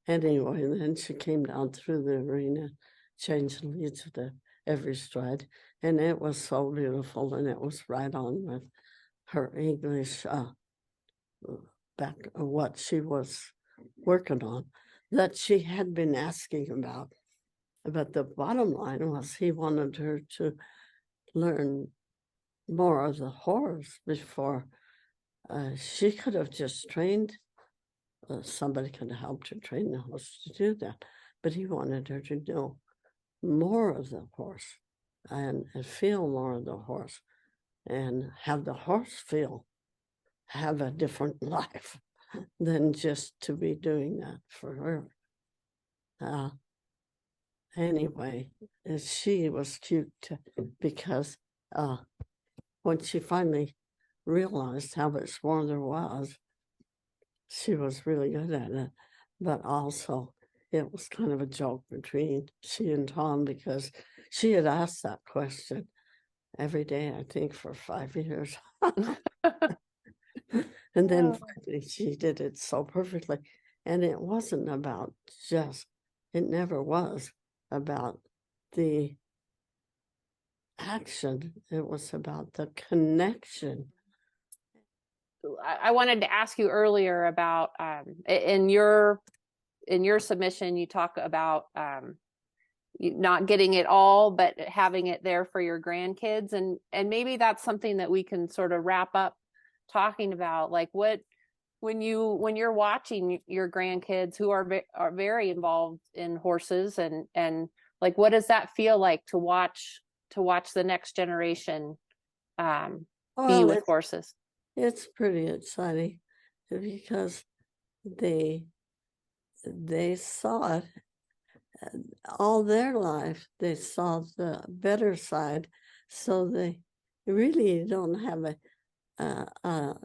And anyway, and then she came down through the arena, changed the leads to every stride, and it was so beautiful, and it was right on with her English, back what she was working on, that she had been asking about. But the bottom line was he wanted her to learn more of the horse before she could have just trained. Somebody could have helped her train the horse to do that, but he wanted her to know more of the horse and feel more of the horse and have the horse have a different life than just to be doing that for her. Anyway, she was cute because when she finally realized how much more there was, she was really good at it. But also, it was kind of a joke between she and Tom because she had asked that question every day, I think, for 5 years. And then finally she did it so perfectly. And it wasn't about it never was about the action. It was about the connection. I wanted to ask you earlier about in your submission, you talk about not getting it all, but having it there for your grandkids, and maybe that's something that we can sort of wrap up talking about, like when you're watching your grandkids who are very involved in horses, and like what does that feel like to watch the next generation be with horses? It's pretty exciting because they saw it all their life. They saw the better side, so they really don't have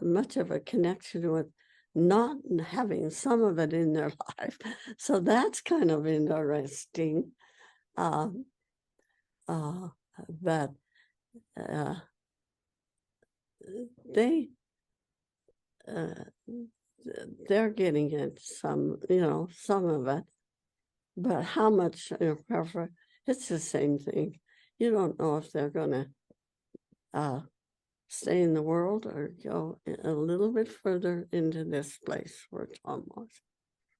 much of a connection with not having some of it in their life. So that's kind of interesting. But they're getting it, some of it, but how much, it's the same thing. You don't know if they're going to stay in the world or go a little bit further into this place where Tom was.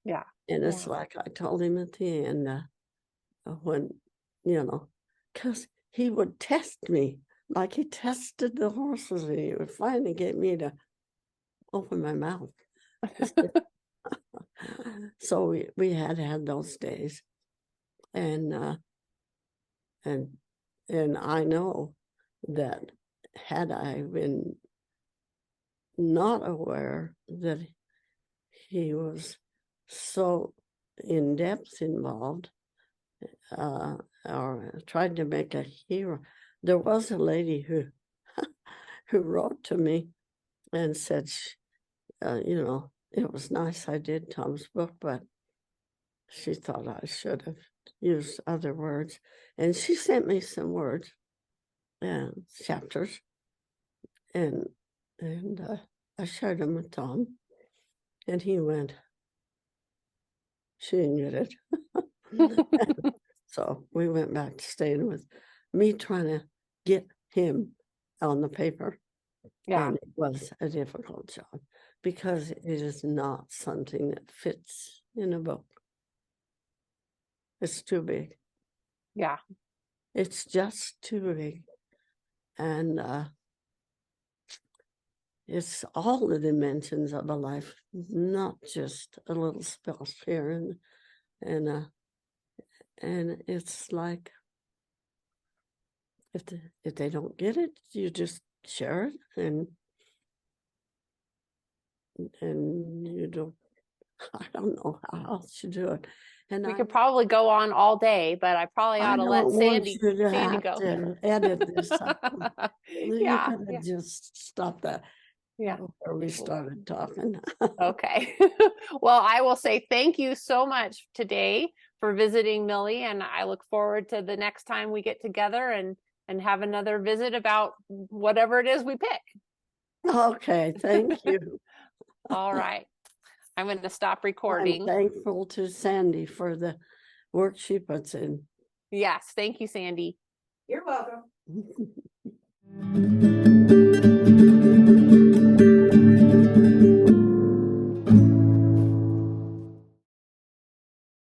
Yeah. And it's like I told him at the end, when, because he would test me, like he tested the horses, and he would finally get me to open my mouth. So we had those days, and I know that had I been not aware that he was so in depth involved, or tried to make a hero. There was a lady who wrote to me and said, it was nice I did Tom's book, but she thought I should have used other words. And she sent me some words and chapters, and I shared them with Tom, and he went, she didn't get it. So we went back to staying with me, trying to get him on the paper. Yeah. And it was a difficult job because it is not something that fits in a book. It's too big. Yeah. It's just too big. And it's all the dimensions of a life, not just a little spell here and it's like if they don't get it, you just share it, and you don't. I don't know how else you do it. And We could probably go on all day, but I probably ought to let don't want Sandy you to Sandy have go. to edit this up. You Yeah, could yeah, have just stopped that yeah. before we started talking. Okay. Well, I will say thank you so much today for visiting Millie, and I look forward to the next time we get together and have another visit about whatever it is we pick. Okay, thank you. All right. I'm going to stop I'm recording. thankful to Sandy for the work she puts in. Yes, thank you, Sandy. You're welcome.